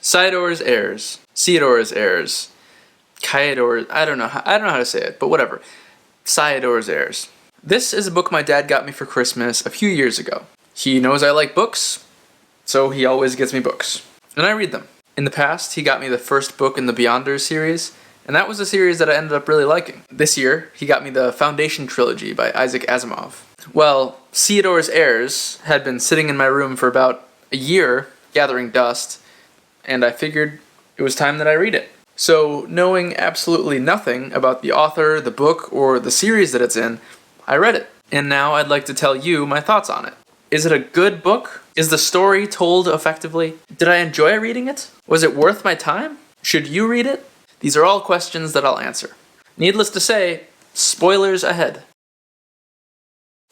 Cyador's Heirs. Cyador's Heirs. Cyador. I don't know how to say it, but whatever. Cyador's Heirs. This is a book my dad got me for Christmas a few years ago. He knows I like books, so he always gets me books. And I read them. In the past, he got me the first book in the Beyonders series, and that was a series that I ended up really liking. This year, he got me the Foundation trilogy by Isaac Asimov. Well, Cyador's Heirs had been sitting in my room for about a year, gathering dust, and I figured it was time that I read it. So, knowing absolutely nothing about the author, the book, or the series that it's in, I read it. And now I'd like to tell you my thoughts on it. Is it a good book? Is the story told effectively? Did I enjoy reading it? Was it worth my time? Should you read it? These are all questions that I'll answer. Needless to say, spoilers ahead.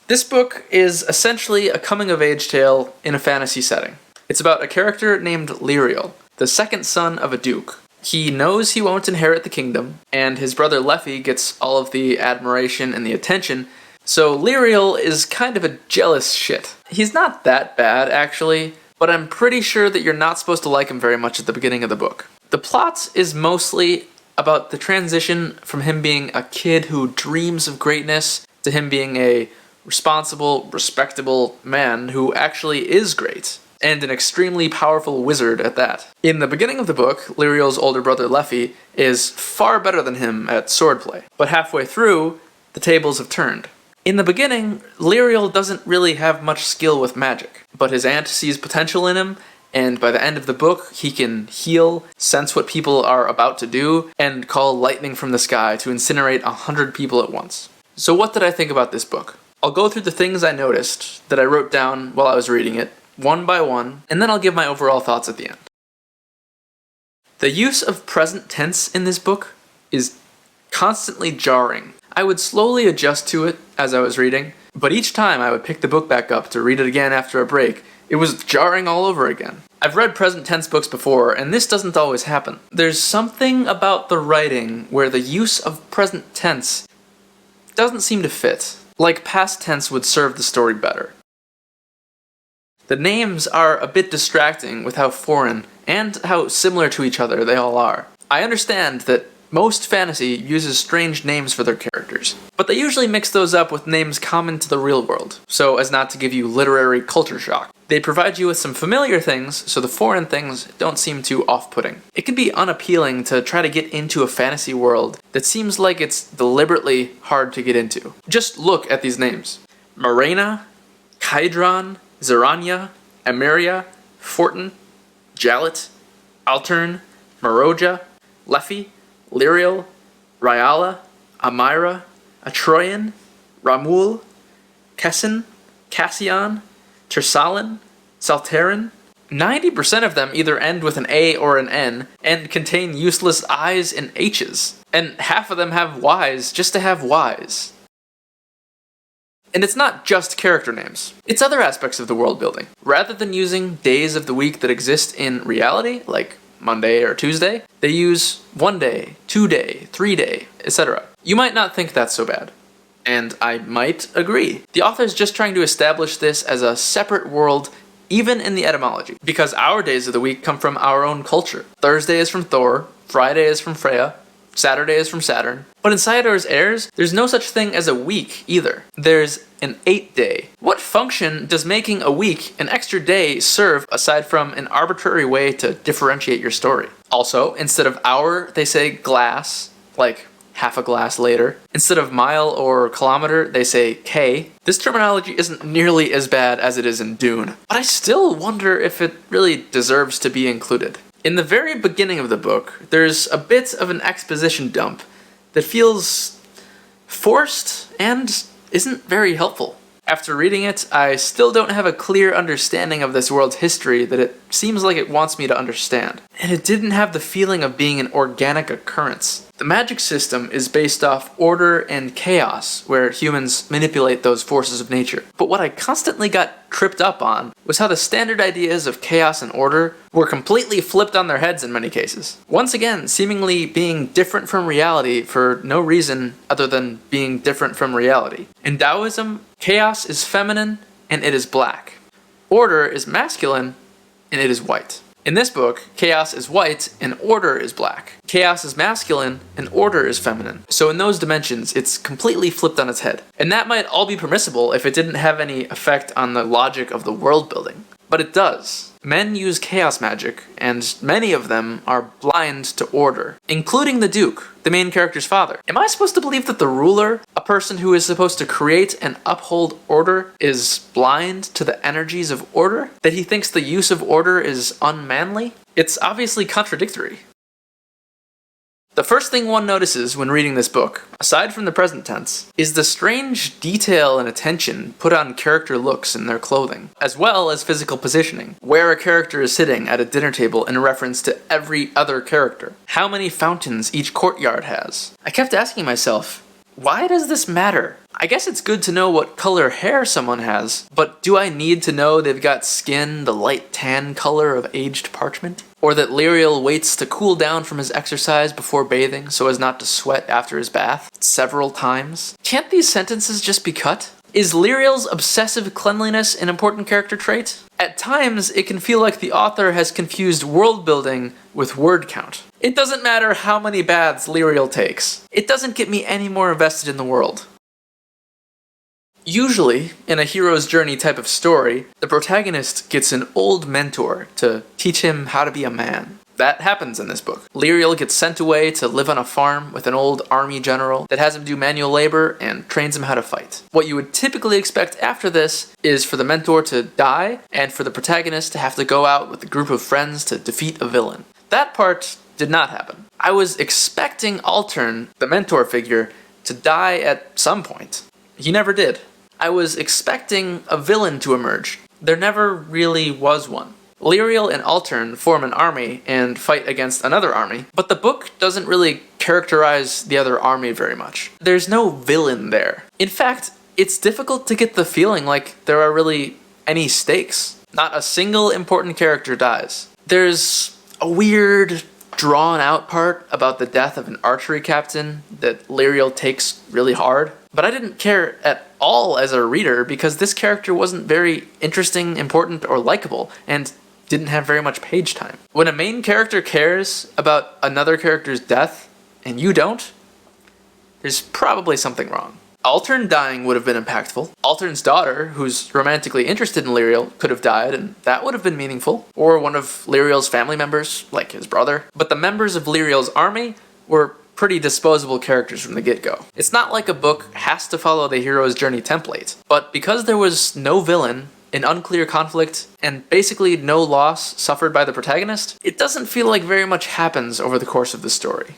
This book is essentially a coming-of-age tale in a fantasy setting. It's about a character named Lyriel, the second son of a duke. He knows he won't inherit the kingdom, and his brother Leffy gets all of the admiration and the attention, so Lyriel is kind of a jealous shit. He's not that bad, actually, but I'm pretty sure that you're not supposed to like him very much at the beginning of the book. The plot is mostly about the transition from him being a kid who dreams of greatness to him being a responsible, respectable man who actually is great, and an extremely powerful wizard at that. In the beginning of the book, Lyriel's older brother Leffy is far better than him at swordplay, but halfway through, the tables have turned. In the beginning, Lyriel doesn't really have much skill with magic, but his aunt sees potential in him, and by the end of the book, he can heal, sense what people are about to do, and call lightning from the sky to incinerate 100 people at once. So what did I think about this book? I'll go through the things I noticed that I wrote down while I was reading it, one by one, and then I'll give my overall thoughts at the end. The use of present tense in this book is constantly jarring. I would slowly adjust to it as I was reading, but each time I would pick the book back up to read it again after a break, it was jarring all over again. I've read present tense books before, and this doesn't always happen. There's something about the writing where the use of present tense doesn't seem to fit, like past tense would serve the story better. The names are a bit distracting with how foreign and how similar to each other they all are. I understand that most fantasy uses strange names for their characters, but they usually mix those up with names common to the real world, so as not to give you literary culture shock. They provide you with some familiar things, so the foreign things don't seem too off-putting. It can be unappealing to try to get into a fantasy world that seems like it's deliberately hard to get into. Just look at these names. Morena, Kydron, Zaranya, Emeria, Fortin, Jalet, Altern, Maroja, Leffy, Lyriel, Ryala, Amira, Atroyan, Ramul, Kessin, Cassian, Tersalin, Salterin. 90% of them either end with an A or an N, and contain useless I's and H's. And half of them have Y's just to have Y's. And it's not just character names. It's other aspects of the world building. Rather than using days of the week that exist in reality, like Monday or Tuesday, they use 1 day, 2 day, 3 day, etc. You might not think that's so bad. And I might agree. The author's just trying to establish this as a separate world, even in the etymology, because our days of the week come from our own culture. Thursday is from Thor, Friday is from Freya, Saturday is from Saturn. But in Cyador's Heirs, there's no such thing as a week either. There's an 8-day. What function does making a week an extra day serve aside from an arbitrary way to differentiate your story? Also, instead of hour, they say glass, like half a glass later. Instead of mile or kilometer, they say K. This terminology isn't nearly as bad as it is in Dune, but I still wonder if it really deserves to be included. In the very beginning of the book, there's a bit of an exposition dump that feels forced and isn't very helpful. After reading it, I still don't have a clear understanding of this world's history that it seems like it wants me to understand. And it didn't have the feeling of being an organic occurrence. The magic system is based off order and chaos, where humans manipulate those forces of nature. But what I constantly got tripped up on was how the standard ideas of chaos and order were completely flipped on their heads in many cases. Once again, seemingly being different from reality for no reason other than being different from reality. In Taoism, chaos is feminine and it is black. Order is masculine and it is white. In this book, chaos is white and order is black. Chaos is masculine and order is feminine. So in those dimensions, it's completely flipped on its head. And that might all be permissible if it didn't have any effect on the logic of the world building. But it does. Men use chaos magic, and many of them are blind to order, including the Duke, the main character's father. Am I supposed to believe that the ruler, a person who is supposed to create and uphold order, is blind to the energies of order? That he thinks the use of order is unmanly? It's obviously contradictory. The first thing one notices when reading this book, aside from the present tense, is the strange detail and attention put on character looks in their clothing, as well as physical positioning, where a character is sitting at a dinner table in reference to every other character, how many fountains each courtyard has. I kept asking myself, why does this matter? I guess it's good to know what color hair someone has, but do I need to know they've got skin the light tan color of aged parchment? Or that Lyriel waits to cool down from his exercise before bathing so as not to sweat after his bath several times? Can't these sentences just be cut? Is Lyriel's obsessive cleanliness an important character trait? At times, it can feel like the author has confused world building with word count. It doesn't matter how many baths Lyriel takes. It doesn't get me any more invested in the world. Usually, in a hero's journey type of story, the protagonist gets an old mentor to teach him how to be a man. That happens in this book. Lyriel gets sent away to live on a farm with an old army general that has him do manual labor and trains him how to fight. What you would typically expect after this is for the mentor to die and for the protagonist to have to go out with a group of friends to defeat a villain. That part did not happen. I was expecting Altern, the mentor figure, to die at some point. He never did. I was expecting a villain to emerge. There never really was one. Lyriel and Altern form an army and fight against another army, but the book doesn't really characterize the other army very much. There's no villain there. In fact, it's difficult to get the feeling like there are really any stakes. Not a single important character dies. There's a weird, drawn-out part about the death of an archery captain that Lyriel takes really hard. But I didn't care at all as a reader because this character wasn't very interesting, important, or likable, and didn't have very much page time. When a main character cares about another character's death, and you don't, there's probably something wrong. Altern dying would have been impactful. Altern's daughter, who's romantically interested in Lyriel, could have died, and that would have been meaningful. Or one of Lyriel's family members, like his brother. But the members of Lyriel's army were pretty disposable characters from the get-go. It's not like a book has to follow the hero's journey template, but because there was no villain, an unclear conflict, and basically no loss suffered by the protagonist, it doesn't feel like very much happens over the course of the story.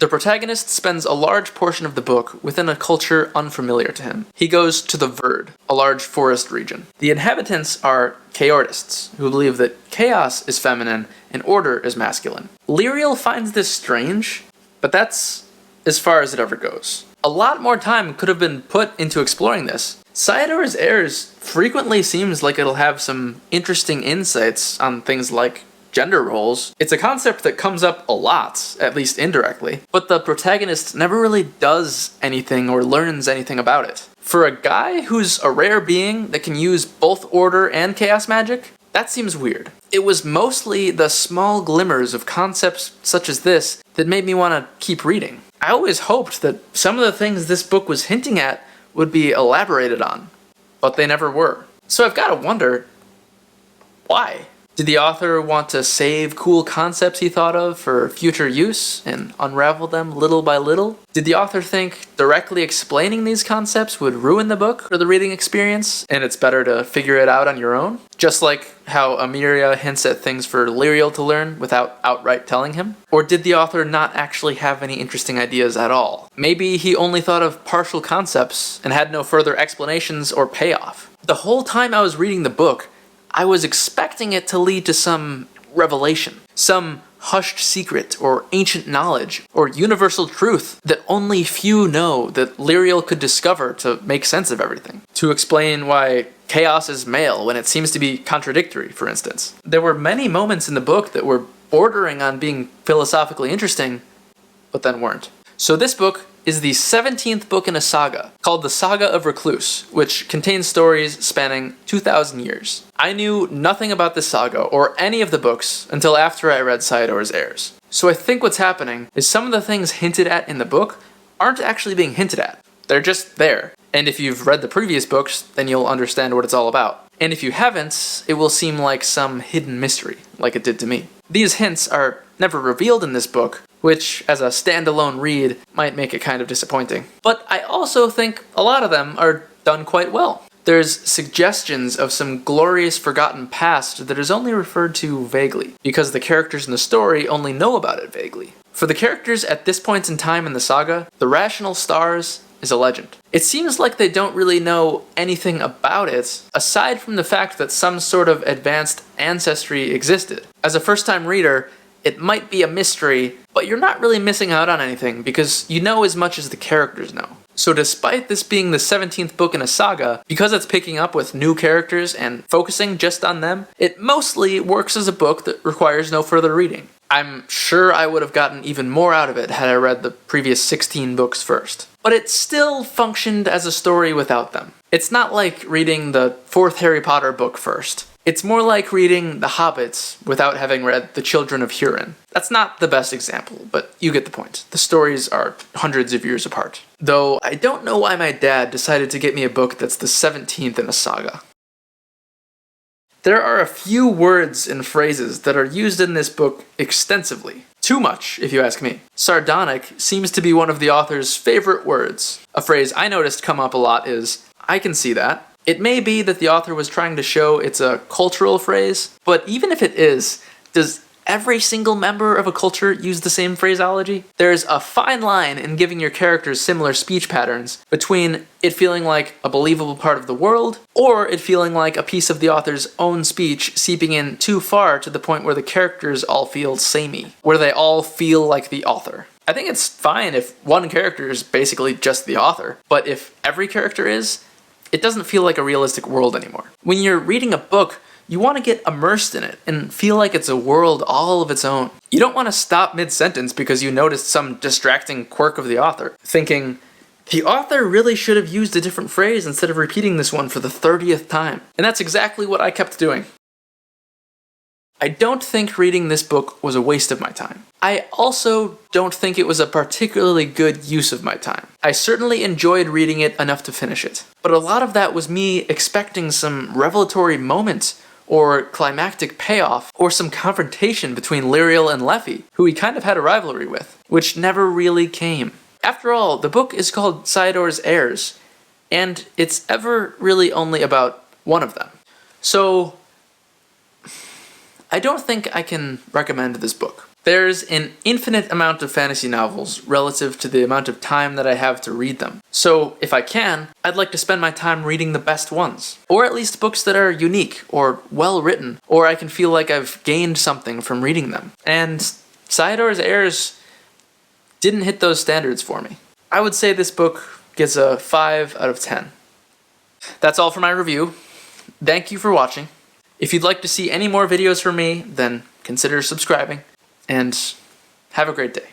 The protagonist spends a large portion of the book within a culture unfamiliar to him. He goes to the Verd, a large forest region. The inhabitants are chaortists, who believe that chaos is feminine and order is masculine. Lyriel finds this strange, but that's as far as it ever goes. A lot more time could have been put into exploring this. Cyador's Heirs frequently seems like it'll have some interesting insights on things like gender roles. It's a concept that comes up a lot, at least indirectly, but the protagonist never really does anything or learns anything about it. For a guy who's a rare being that can use both order and chaos magic, that seems weird. It was mostly the small glimmers of concepts such as this that made me want to keep reading. I always hoped that some of the things this book was hinting at would be elaborated on, but they never were. So I've got to wonder, why? Did the author want to save cool concepts he thought of for future use and unravel them little by little? Did the author think directly explaining these concepts would ruin the book or the reading experience, and it's better to figure it out on your own? Just like how Emiria hints at things for Lyriel to learn without outright telling him? Or did the author not actually have any interesting ideas at all? Maybe he only thought of partial concepts and had no further explanations or payoff. The whole time I was reading the book, I was expecting it to lead to some revelation, some hushed secret or ancient knowledge or universal truth that only few know that Lyriel could discover to make sense of everything. To explain why chaos is male when it seems to be contradictory, for instance. There were many moments in the book that were bordering on being philosophically interesting, but then weren't. So this book is the 17th book in a saga called the Saga of Recluce, which contains stories spanning 2,000 years. I knew nothing about this saga or any of the books until after I read Cyador's Heirs. So I think what's happening is some of the things hinted at in the book aren't actually being hinted at. They're just there. And if you've read the previous books, then you'll understand what it's all about. And if you haven't, it will seem like some hidden mystery, like it did to me. These hints are never revealed in this book, which, as a standalone read, might make it kind of disappointing. But I also think a lot of them are done quite well. There's suggestions of some glorious forgotten past that is only referred to vaguely, because the characters in the story only know about it vaguely. For the characters at this point in time in the saga, the rational stars is a legend. It seems like they don't really know anything about it, aside from the fact that some sort of advanced ancestry existed. As a first-time reader, it might be a mystery, but you're not really missing out on anything because you know as much as the characters know. So despite this being the 17th book in a saga, because it's picking up with new characters and focusing just on them, it mostly works as a book that requires no further reading. I'm sure I would have gotten even more out of it had I read the previous 16 books first. But it still functioned as a story without them. It's not like reading the 4th Harry Potter book first. It's more like reading The Hobbits without having read The Children of Hurin. That's not the best example, but you get the point. The stories are hundreds of years apart. Though I don't know why my dad decided to get me a book that's the 17th in a saga. There are a few words and phrases that are used in this book extensively. Too much, if you ask me. Sardonic seems to be one of the author's favorite words. A phrase I noticed come up a lot is, "I can see that." It may be that the author was trying to show it's a cultural phrase, but even if it is, does every single member of a culture use the same phraseology? There's a fine line in giving your characters similar speech patterns between it feeling like a believable part of the world, or it feeling like a piece of the author's own speech seeping in too far to the point where the characters all feel samey, where they all feel like the author. I think it's fine if one character is basically just the author, but if every character is, it doesn't feel like a realistic world anymore. When you're reading a book, you want to get immersed in it and feel like it's a world all of its own. You don't want to stop mid-sentence because you noticed some distracting quirk of the author, thinking, the author really should have used a different phrase instead of repeating this one for the 30th time. And that's exactly what I kept doing. I don't think reading this book was a waste of my time. I also don't think it was a particularly good use of my time. I certainly enjoyed reading it enough to finish it, but a lot of that was me expecting some revelatory moment, or climactic payoff, or some confrontation between Lyriel and Leffy, who he kind of had a rivalry with, which never really came. After all, the book is called Cyador's Heirs, and it's ever really only about one of them. So I don't think I can recommend this book. There's an infinite amount of fantasy novels relative to the amount of time that I have to read them. So if I can, I'd like to spend my time reading the best ones. Or at least books that are unique or well written, or I can feel like I've gained something from reading them. And Cyador's Heirs didn't hit those standards for me. I would say this book gets a 5 out of 10. That's all for my review. Thank you for watching. If you'd like to see any more videos from me, then consider subscribing. And have a great day.